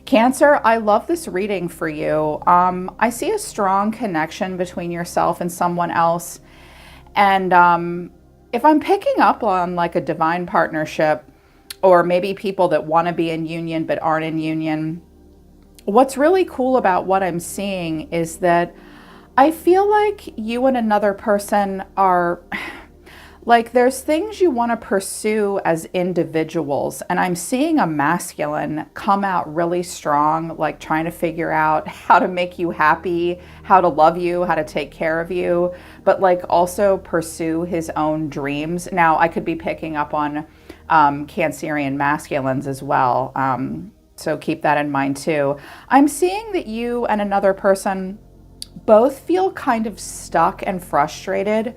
Cancer, I love this reading for you. I see a strong connection between yourself and someone else. And if I'm picking up on like a divine partnership, or maybe people that want to be in union but aren't in union, what's really cool about what I'm seeing is that I feel like you and another person are like, there's things you want to pursue as individuals. And I'm seeing a masculine come out really strong, like trying to figure out how to make you happy, how to love you, how to take care of you, but like also pursue his own dreams. Now, I could be picking up on Cancerian masculines as well. So keep that in mind too. I'm seeing that you and another person both feel kind of stuck and frustrated,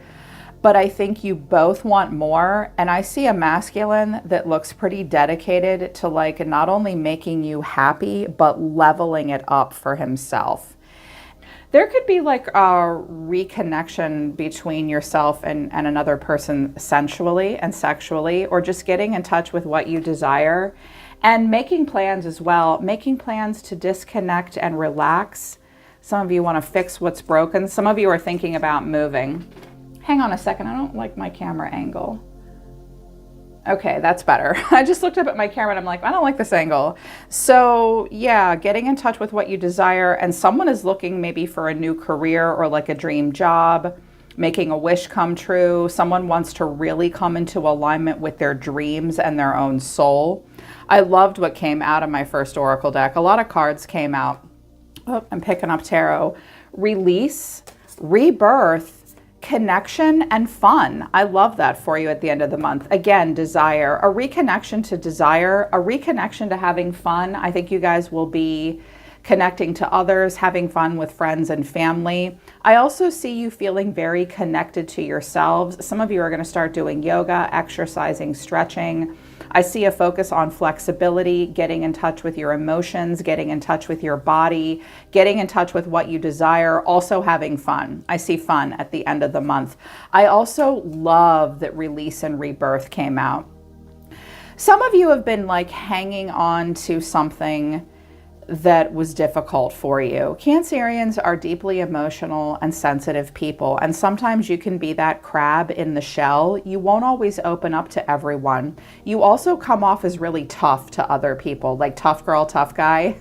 but I think you both want more. And I see a masculine that looks pretty dedicated to like not only making you happy, but leveling it up for himself. There could be like a reconnection between yourself and another person sensually and sexually, or just getting in touch with what you desire and making plans as well, making plans to disconnect and relax. Some of you want to fix what's broken. Some of you are thinking about moving. Hang on a second, I don't like my camera angle. Okay, that's better. I just looked up at my camera and I'm like, I don't like this angle. So yeah, getting in touch with what you desire, and someone is looking maybe for a new career or like a dream job, making a wish come true. Someone wants to really come into alignment with their dreams and their own soul. I loved what came out of my first Oracle deck. A lot of cards came out. Oh, I'm picking up tarot. Release, rebirth, connection, and fun. I love that for you at the end of the month. Again, desire, a reconnection to desire, a reconnection to having fun. I think you guys will be connecting to others, having fun with friends and family. I also see you feeling very connected to yourselves. Some of you are going to start doing yoga, exercising, stretching. I see a focus on flexibility, getting in touch with your emotions, getting in touch with your body, getting in touch with what you desire, also having fun. I see fun at the end of the month. I also love that release and rebirth came out. Some of you have been like hanging on to something that was difficult for you. Cancerians are deeply emotional and sensitive people, and sometimes you can be that crab in the shell. You won't always open up to everyone. You also come off as really tough to other people, like tough girl, tough guy.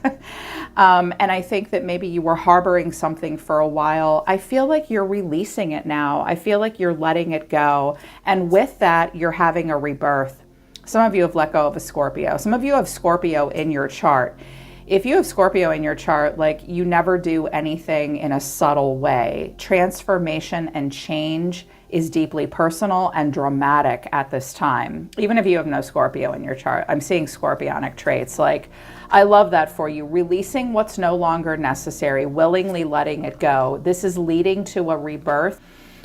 And I think that maybe you were harboring something for a while. I feel like you're releasing it now. I feel like you're letting it go. And with that, you're having a rebirth. Some of you have let go of a Scorpio. Some of you have Scorpio in your chart. If you have Scorpio in your chart, like you never do anything in a subtle way. Transformation and change is deeply personal and dramatic at this time. Even if you have no Scorpio in your chart, I'm seeing scorpionic traits. Like, I love that for you. Releasing what's no longer necessary, willingly letting it go. This is leading to a rebirth.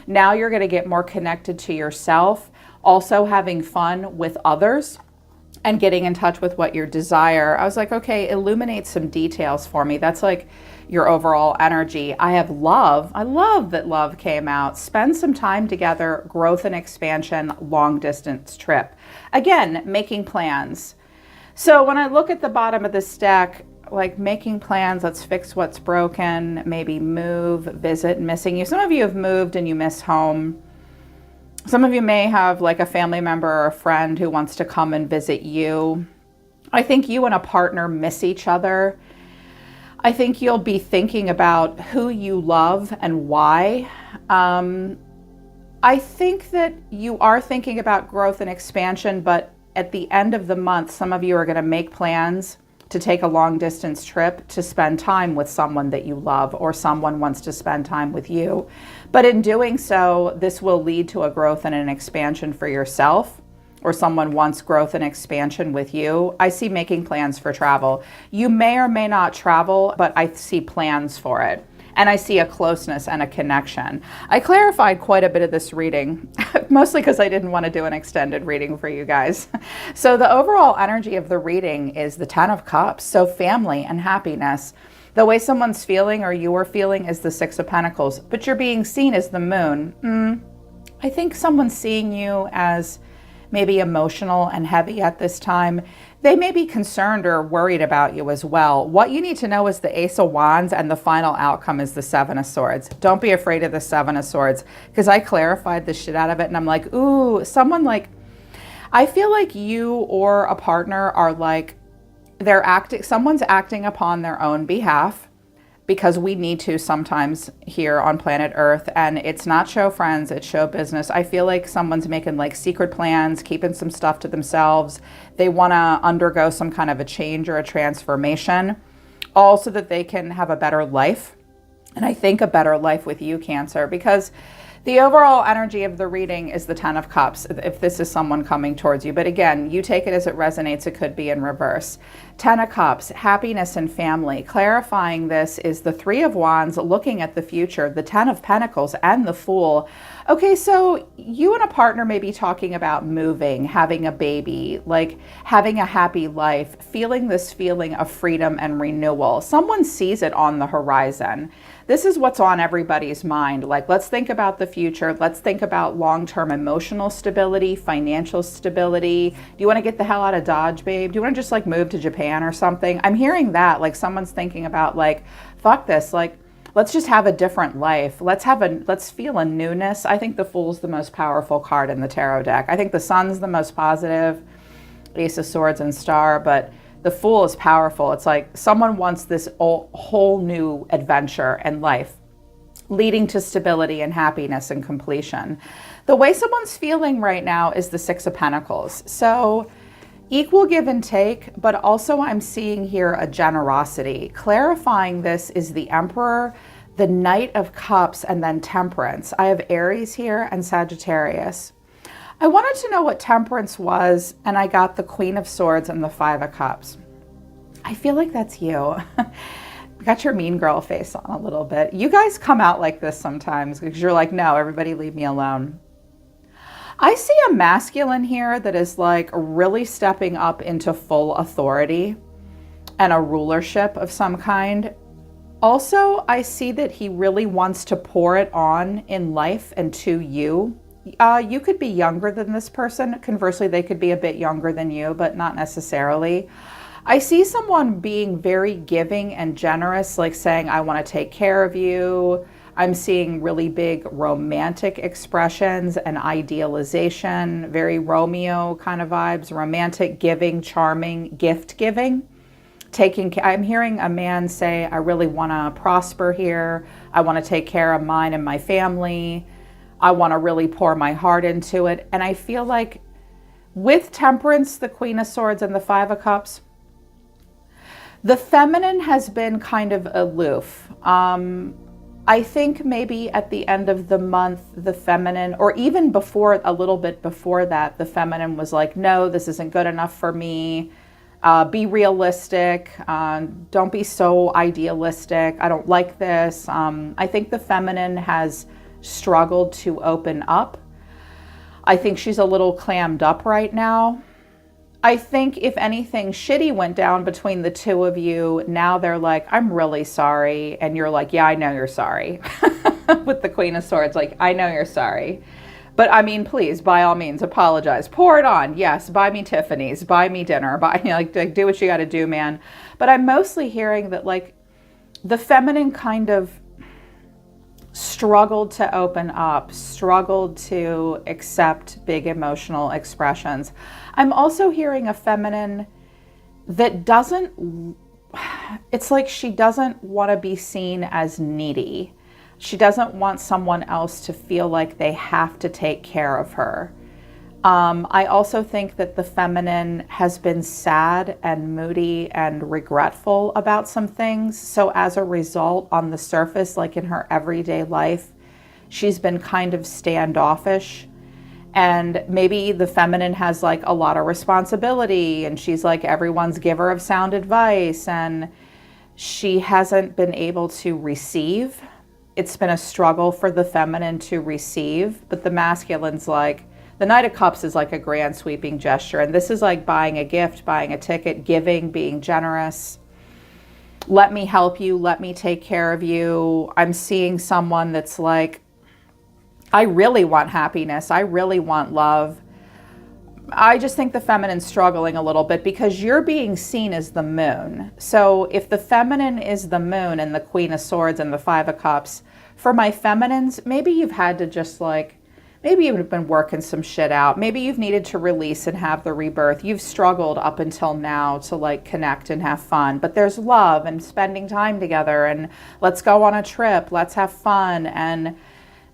Now you're going to get more connected to yourself, also having fun with others, and getting in touch with what you desire. I was like, okay, illuminate some details for me. That's like your overall energy. I have love. I love that love came out. Spend some time together, growth and expansion, long distance trip. Again, making plans. So when I look at the bottom of this deck, like making plans, let's fix what's broken, maybe move, visit, missing you. Some of you have moved and you miss home. Some of you may have like a family member or a friend who wants to come and visit you. I think you and a partner miss each other. I think you'll be thinking about who you love and why. I think that you are thinking about growth and expansion, but at the end of the month, some of you are going to make plans to take a long distance trip to spend time with someone that you love, or someone wants to spend time with you. But in doing so, this will lead to a growth and an expansion for yourself, or someone wants growth and expansion with you. I see making plans for travel. You may or may not travel, but I see plans for it. And I see a closeness and a connection. I clarified quite a bit of this reading, mostly because I didn't want to do an extended reading for you guys. So the overall energy of the reading is the 10 of Cups. So family and happiness. The way someone's feeling or you are feeling is the 6 of Pentacles, but you're being seen as the moon. I think someone's seeing you as maybe emotional and heavy at this time. they may be concerned or worried about you as well. What you need to know is the Ace of Wands, and the final outcome is the Seven of Swords. Don't be afraid of the Seven of Swords, because I clarified the shit out of it, and I'm like, ooh, someone like, I feel like you or a partner are like, someone's acting upon their own behalf, because we need to sometimes here on planet Earth, and it's not show friends, it's show business. I feel like someone's making like secret plans, keeping some stuff to themselves. They want to undergo some kind of a change or a transformation, all so that they can have a better life. And I think a better life with you, Cancer, because the overall energy of the reading is the Ten of Cups, if this is someone coming towards you. But again, you take it as it resonates. It could be in reverse. Ten of Cups, happiness and family. Clarifying this is the Three of Wands, looking at the future, the Ten of Pentacles, and the Fool. Okay, so you and a partner may be talking about moving, having a baby, like having a happy life, feeling this feeling of freedom and renewal. Someone sees it on the horizon. This is what's on everybody's mind. Like, let's think about the future. Let's think about long-term emotional stability, financial stability. Do you want to get the hell out of Dodge, babe? Do you want to just like move to Japan or something? I'm hearing that, like someone's thinking about like, fuck this, like, let's just have a different life. Let's feel a newness. I think the Fool's the most powerful card in the tarot deck. I think the Sun's the most positive, Ace of Swords and Star, but the Fool is powerful. It's like someone wants this whole new adventure and life, leading to stability and happiness and completion. The way someone's feeling right now is the Six of Pentacles. So equal give and take, but also I'm seeing here a generosity. Clarifying this is the Emperor, the Knight of Cups, and then Temperance. I have Aries here and Sagittarius. I wanted to know what Temperance was, and I got the Queen of Swords and the Five of Cups. I feel like that's you. Got your mean girl face on a little bit. You guys come out like this sometimes because you're like, no, everybody leave me alone. I see a masculine here that is like really stepping up into full authority and a rulership of some kind. Also, I see that he really wants to pour it on in life and to you. You could be younger than this person. Conversely, they could be a bit younger than you, but not necessarily. I see someone being very giving and generous, like saying, I want to take care of you. I'm seeing really big romantic expressions and idealization, very Romeo kind of vibes, romantic, giving, charming, gift giving. I'm hearing a man say, I really want to prosper here. I want to take care of mine and my family. I want to really pour my heart into it. And I feel like with Temperance, the Queen of Swords, and the Five of Cups, the feminine has been kind of aloof. I think maybe at the end of the month, the feminine, or even before, a little bit before that, the feminine was like, no, this isn't good enough for me. Be realistic. Don't be so idealistic. I don't like this. I think the feminine has struggled to open up. I think she's a little clammed up right now. I think if anything shitty went down between the two of you, now they're like, I'm really sorry. And you're like, yeah, I know you're sorry. With the Queen of Swords, like, I know you're sorry. But I mean, please, by all means, apologize. Pour it on. Yes, buy me Tiffany's, buy me dinner, like do what you got to do, man. But I'm mostly hearing that like the feminine kind of struggled to open up, struggled to accept big emotional expressions. I'm also hearing a feminine that it's like she doesn't want to be seen as needy. She doesn't want someone else to feel like they have to take care of her. I also think that the feminine has been sad and moody and regretful about some things. So as a result, on the surface, like in her everyday life, she's been kind of standoffish. And maybe the feminine has like a lot of responsibility and she's like everyone's giver of sound advice and she hasn't been able to receive. It's been a struggle for the feminine to receive, but the masculine's like, the Knight of Cups is like a grand sweeping gesture. And this is like buying a gift, buying a ticket, giving, being generous. Let me help you. Let me take care of you. I'm seeing someone that's like, I really want happiness. I really want love. I just think the feminine's struggling a little bit because you're being seen as the moon. So if the feminine is the moon and the Queen of Swords and the Five of Cups, for my feminines, maybe you've had to just like, maybe you've been working some shit out. Maybe you've needed to release and have the rebirth. You've struggled up until now to like connect and have fun, but there's love and spending time together and let's go on a trip. Let's have fun. And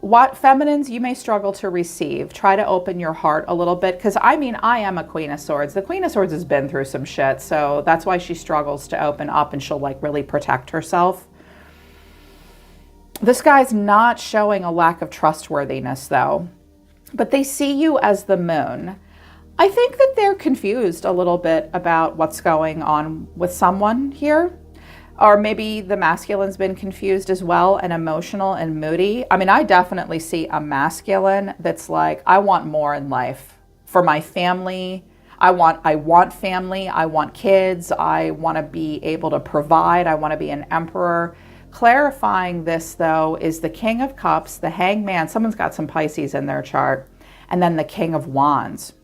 what feminines you may struggle to receive, try to open your heart a little bit. Cause I mean, I am a Queen of Swords. The Queen of Swords has been through some shit. So that's why she struggles to open up and she'll like really protect herself. This guy's not showing a lack of trustworthiness though, but they see you as the moon. I think that they're confused a little bit about what's going on with someone here. Or maybe the masculine's been confused as well and emotional and moody. I mean, I definitely see a masculine that's like, I want more in life for my family. I want family. I want kids. I want to be able to provide. I want to be an emperor. Clarifying this though is the King of Cups, the Hangman. Someone's got some Pisces in their chart. And then the King of Wands.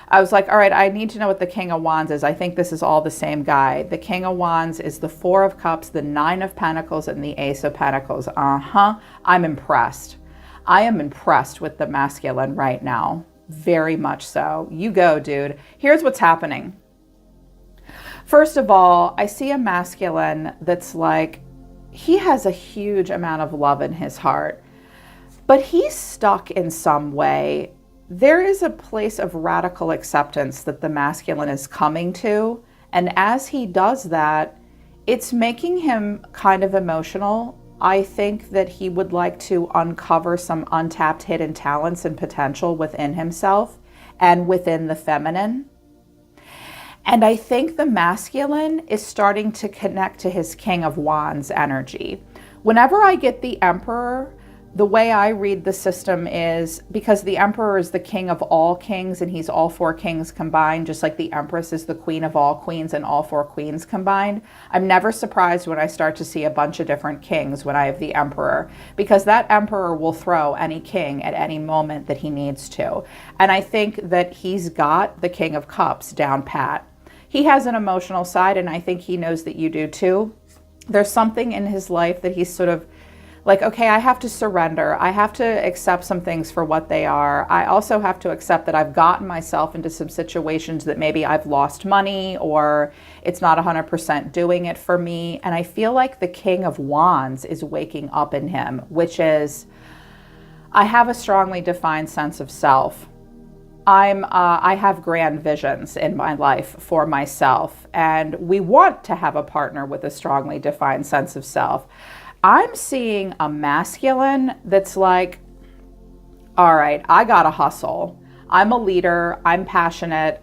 I was like, all right, I need to know what the King of Wands is. I think this is all the same guy. The King of Wands is the Four of Cups, the Nine of Pentacles, and the Ace of Pentacles. I'm impressed. I am impressed with the masculine right now. Very much so. You go, dude. Here's what's happening. First of all, I see a masculine that's like, he has a huge amount of love in his heart, but he's stuck in some way. There is a place of radical acceptance that the masculine is coming to. And as he does that, it's making him kind of emotional. I think that he would like to uncover some untapped hidden talents and potential within himself and within the feminine. And I think the masculine is starting to connect to his King of Wands energy. Whenever I get the Emperor, the way I read the system is because the Emperor is the king of all kings and he's all four kings combined, just like the Empress is the queen of all queens and all four queens combined. I'm never surprised when I start to see a bunch of different kings when I have the Emperor, because that Emperor will throw any king at any moment that he needs to. And I think that he's got the King of Cups down pat. He has an emotional side, and I think he knows that you do too. There's something in his life that he's sort of like, okay, I have to surrender. I have to accept some things for what they are. I also have to accept that I've gotten myself into some situations that maybe I've lost money or it's not 100% doing it for me. And I feel like the King of Wands is waking up in him, which is, I have a strongly defined sense of self. I have grand visions in my life for myself, and we want to have a partner with a strongly defined sense of self. I'm seeing a masculine that's like, all right, I gotta hustle. I'm a leader. I'm passionate.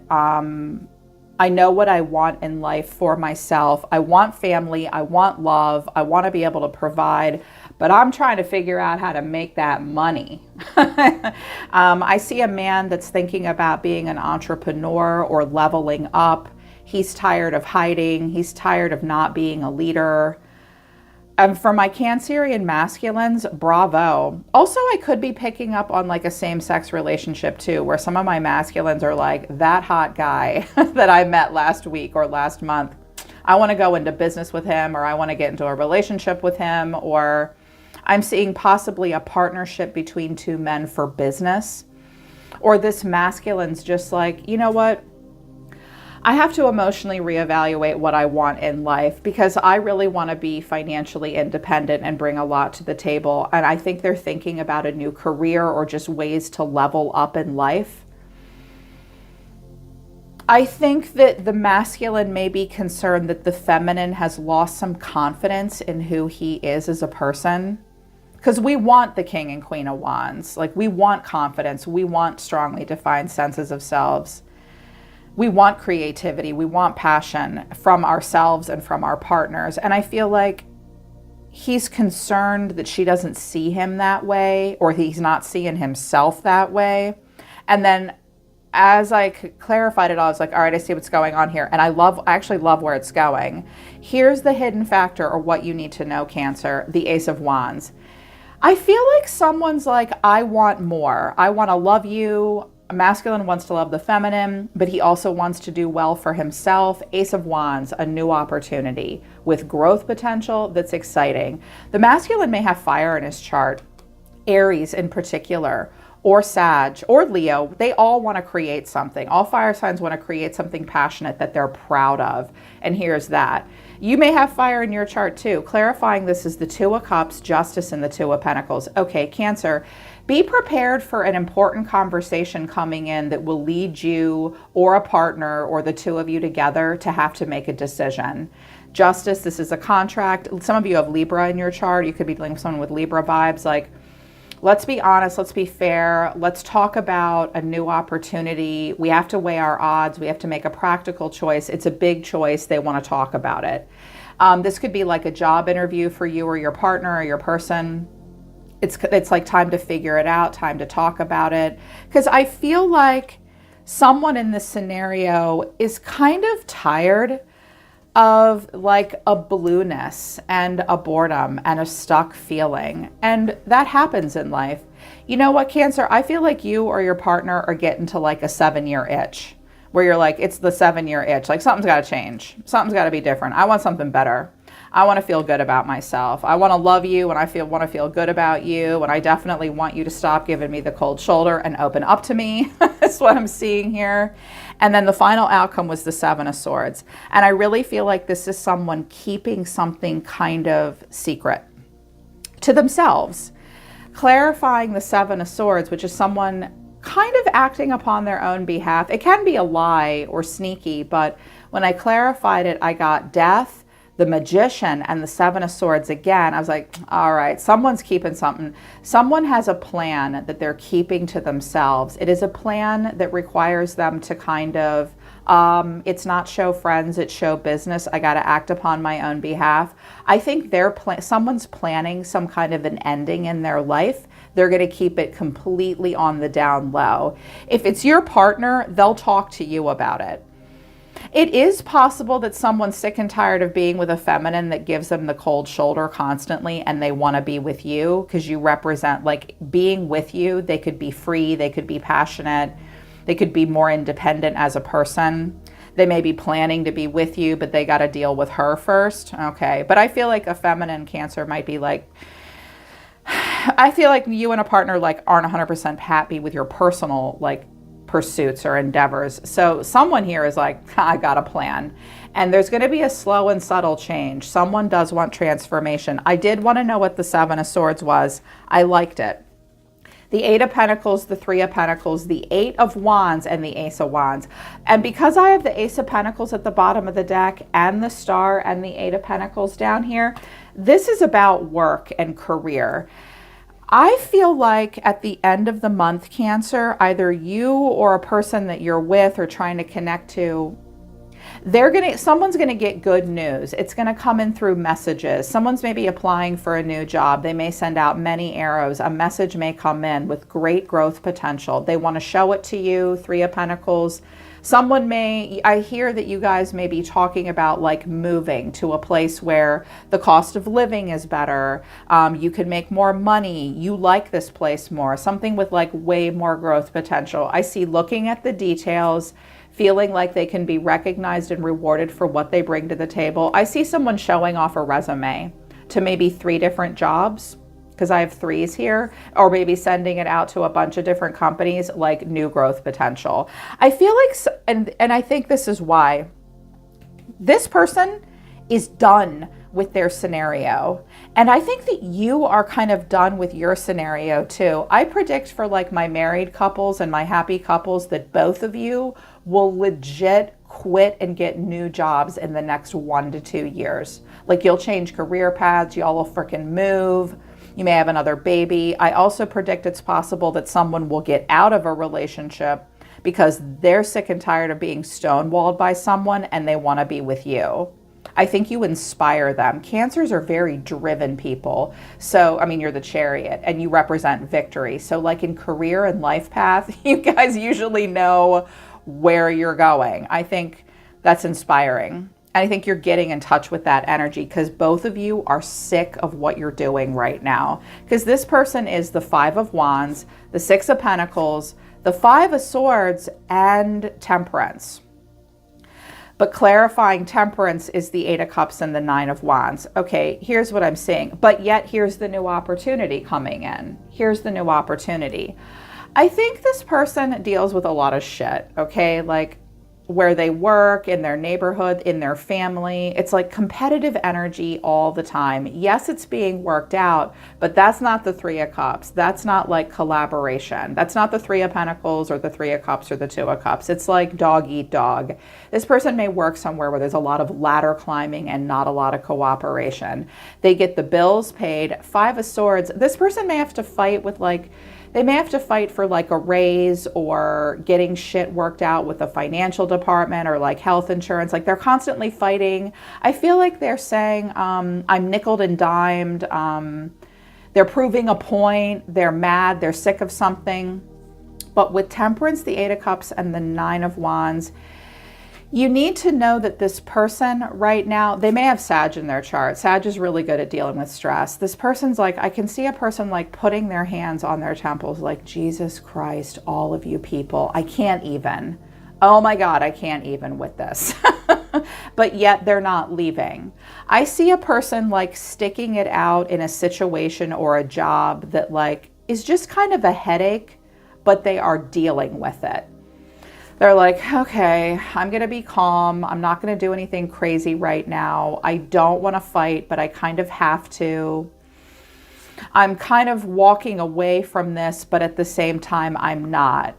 I know what I want in life for myself. I want family. I want love. I want to be able to provide, but I'm trying to figure out how to make that money. I see a man that's thinking about being an entrepreneur or leveling up. He's tired of hiding. He's tired of not being a leader. For my Cancerian masculines, bravo. Also, I could be picking up on like a same-sex relationship too, where some of my masculines are like, that hot guy that I met last week or last month, I want to go into business with him, or I want to get into a relationship with him, or I'm seeing possibly a partnership between two men for business. Or this masculine's just like, you know what? I have to emotionally reevaluate what I want in life because I really want to be financially independent and bring a lot to the table. And I think they're thinking about a new career or just ways to level up in life. I think that the masculine may be concerned that the feminine has lost some confidence in who he is as a person. Because we want the King and Queen of Wands. Like, we want confidence. We want strongly defined senses of selves. We want creativity, we want passion from ourselves and from our partners. And I feel like he's concerned that she doesn't see him that way, or he's not seeing himself that way. And then as I clarified it all, I was like, all right, I see what's going on here. And I actually love where it's going. Here's the hidden factor, or what you need to know, Cancer, the Ace of Wands. I feel like someone's like, I want more. I want to love you. A masculine wants to love the feminine, but he also wants to do well for himself. Ace of Wands, a new opportunity with growth potential that's exciting. The masculine may have fire in his chart, Aries in particular, or Sag, or Leo. They all want to create something. All fire signs want to create something passionate that they're proud of. And here's that. You may have fire in your chart too. Clarifying this is the Two of Cups, Justice, and the Two of Pentacles. Okay, Cancer, be prepared for an important conversation coming in that will lead you or a partner or the two of you together to have to make a decision. Justice, this is a contract. Some of you have Libra in your chart. You could be dealing with someone with Libra vibes. Like, let's be honest, let's be fair. Let's talk about a new opportunity. We have to weigh our odds. We have to make a practical choice. It's a big choice. They want to talk about it. This could be like a job interview for you or your partner or your person. It's like time to figure it out, time to talk about it. Because I feel like someone in this scenario is kind of tired of like a blueness and a boredom and a stuck feeling. And that happens in life. You know what, Cancer? I feel like you or your partner are getting to like a 7-year itch where you're like, it's the 7-year itch. Like something's got to change. Something's got to be different. I want something better. I want to feel good about myself. I want to love you and want to feel good about you. And I definitely want you to stop giving me the cold shoulder and open up to me. That's what I'm seeing here. And then the final outcome was the Seven of Swords. And I really feel like this is someone keeping something kind of secret to themselves. Clarifying the Seven of Swords, which is someone kind of acting upon their own behalf. It can be a lie or sneaky, but when I clarified it, I got Death, the Magician, and the Seven of Swords again. I was like, all right, someone's keeping something. Someone has a plan that they're keeping to themselves. It is a plan that requires them to kind of, it's not show friends, it's show business. I got to act upon my own behalf. I think someone's planning some kind of an ending in their life. They're going to keep it completely on the down low. If it's your partner, they'll talk to you about it. It is possible that someone's sick and tired of being with a feminine that gives them the cold shoulder constantly and they want to be with you because you represent, like, being with you. They could be free, they could be passionate, they could be more independent as a person. They may be planning to be with you, but they got to deal with her first. Okay, but I feel like a feminine Cancer might be like, I feel like you and a partner like aren't 100% happy with your personal like pursuits or endeavors. So someone here is like, I got a plan. And there's going to be a slow and subtle change. Someone does want transformation. I did want to know what the Seven of Swords was. I liked it. The Eight of Pentacles, the Three of Pentacles, the Eight of Wands, and the Ace of Wands. And because I have the Ace of Pentacles at the bottom of the deck and the Star and the Eight of Pentacles down here, this is about work and career. I feel like at the end of the month, Cancer, either you or a person that you're with or trying to connect to, someone's gonna get good news. It's gonna come in through messages. Someone's maybe applying for a new job. They may send out many arrows. A message may come in with great growth potential. They want to show it to you. Three of Pentacles. I hear that you guys may be talking about like moving to a place where the cost of living is better. You can make more money. You like this place more. Something with like way more growth potential. I see looking at the details, feeling like they can be recognized and rewarded for what they bring to the table. I see someone showing off a resume to maybe 3 different jobs, because I have 3s here, or maybe sending it out to a bunch of different companies, like new growth potential. I feel like, and I think this is why this person is done with their scenario. And I think that you are kind of done with your scenario too. I predict for like my married couples and my happy couples that both of you will legit quit and get new jobs in the next 1 to 2 years. Like you'll change career paths, y'all will freaking move. You may have another baby. I also predict it's possible that someone will get out of a relationship because they're sick and tired of being stonewalled by someone and they want to be with you. I think you inspire them. Cancers are very driven people. So, I mean, you're the Chariot and you represent victory. So like in career and life path, you guys usually know where you're going. I think that's inspiring. And I think you're getting in touch with that energy because both of you are sick of what you're doing right now. Because this person is the Five of Wands, the Six of Pentacles, the Five of Swords and Temperance. But clarifying Temperance is the Eight of Cups and the Nine of Wands. Okay, here's what I'm saying. But yet here's the new opportunity coming in. Here's the new opportunity. I think this person deals with a lot of shit, okay? Like where they work, in their neighborhood, in their family. It's like competitive energy all the time. Yes, it's being worked out, but that's not the Three of Cups. That's not like collaboration. That's not the Three of Pentacles or the Three of Cups or the Two of Cups. It's like dog eat dog. This person may work somewhere where there's a lot of ladder climbing and not a lot of cooperation. They get the bills paid. Five of Swords. This person may have to fight with they may have to fight for like a raise or getting shit worked out with the financial department or like health insurance. Like they're constantly fighting. I feel like they're saying, I'm nickeled and dimed. They're proving a point. They're mad. They're sick of something. But with Temperance, the Eight of Cups and the Nine of Wands, you need to know that this person right now, they may have Sag in their chart. Sag is really good at dealing with stress. This person's like, I can see a person like putting their hands on their temples like, Jesus Christ, all of you people, I can't even. Oh my God, I can't even with this. But yet they're not leaving. I see a person like sticking it out in a situation or a job that like is just kind of a headache, but they are dealing with it. They're like, okay, I'm going to be calm. I'm not going to do anything crazy right now. I don't want to fight, but I kind of have to. I'm kind of walking away from this, but at the same time, I'm not.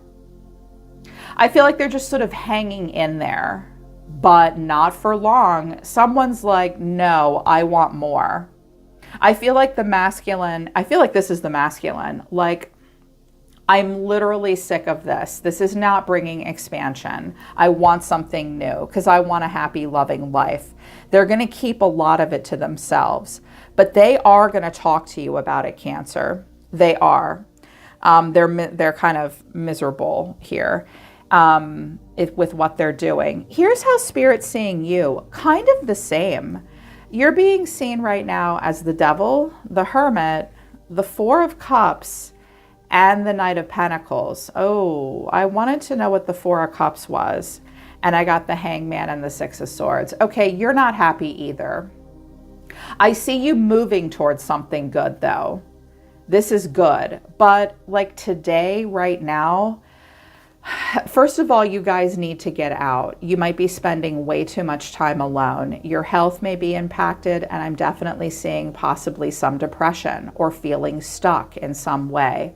I feel like they're just sort of hanging in there, but not for long. Someone's like, no, I want more. I feel like this is the masculine. Like, I'm literally sick of this. This is not bringing expansion. I want something new because I want a happy, loving life. They're going to keep a lot of it to themselves, but they are going to talk to you about it, Cancer. They are. They're kind of miserable here with what they're doing. Here's how Spirit's seeing you. Kind of the same. You're being seen right now as the Devil, the Hermit, the Four of Cups, and the Knight of Pentacles. Oh, I wanted to know what the Four of Cups was. And I got the Hangman and the Six of Swords. Okay, you're not happy either. I see you moving towards something good though. This is good. But like today, right now, first of all, you guys need to get out. You might be spending way too much time alone. Your health may be impacted, and I'm definitely seeing possibly some depression or feeling stuck in some way.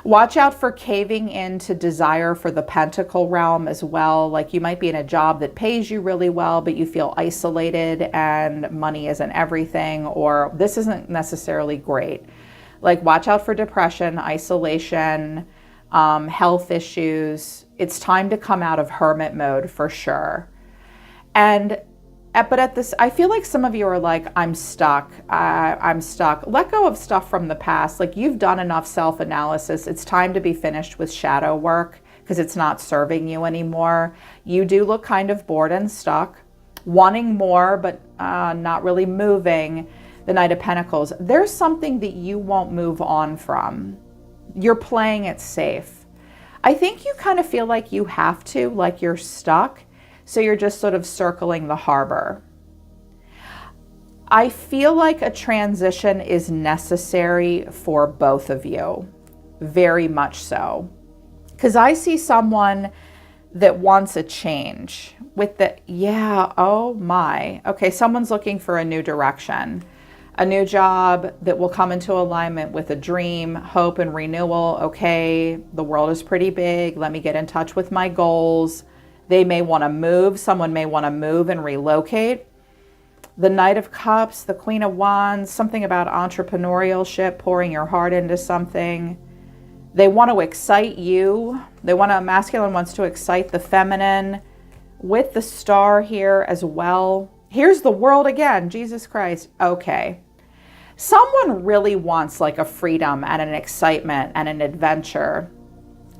Watch out for caving into desire for the pentacle realm as well. Like you might be in a job that pays you really well, but you feel isolated and money isn't everything, or this isn't necessarily great. Like watch out for depression, isolation, health issues. It's time to come out of hermit mode for sure. But at this, I feel like some of you are like, I'm stuck. I'm stuck. Let go of stuff from the past. Like you've done enough self-analysis. It's time to be finished with shadow work because it's not serving you anymore. You do look kind of bored and stuck, wanting more, but not really moving. The Knight of Pentacles. There's something that you won't move on from. You're playing it safe. I think you kind of feel like you have to, like you're stuck. So you're just sort of circling the harbor. I feel like a transition is necessary for both of you, very much so. Because I see someone that wants a change with the, yeah, oh my. Okay, someone's looking for a new direction, a new job that will come into alignment with a dream, hope, and renewal. Okay, the world is pretty big. Let me get in touch with my goals. They may want to move. Someone may want to move and relocate. The Knight of Cups, the Queen of Wands, something about entrepreneurship, pouring your heart into something. They want to excite you. A masculine wants to excite the feminine with the Star here as well. Here's the World again. Jesus Christ. Okay. Someone really wants like a freedom and an excitement and an adventure.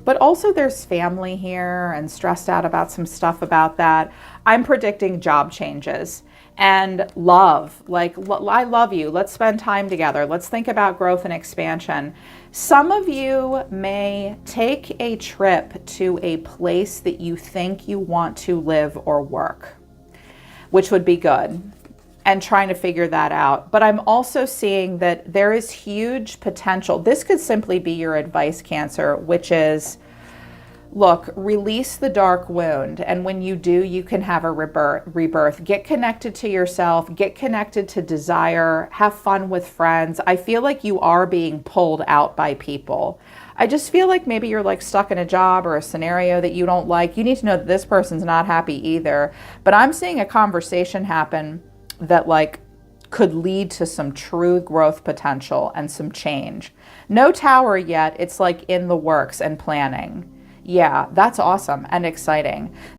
But also there's family here and stressed out about some stuff about that. I'm predicting job changes. And love, like, I love you. Let's spend time together. Let's think about growth and expansion. Some of you may take a trip to a place that you think you want to live or work, which would be good, and trying to figure that out. But I'm also seeing that there is huge potential. This could simply be your advice, Cancer, which is, look, release the dark wound. And when you do, you can have a rebirth. Get connected to yourself, get connected to desire, have fun with friends. I feel like you are being pulled out by people. I just feel like maybe you're like stuck in a job or a scenario that you don't like. You need to know that this person's not happy either. But I'm seeing a conversation happen that like could lead to some true growth potential and some change. No tower yet. It's like in the works and planning. Yeah, that's awesome and exciting.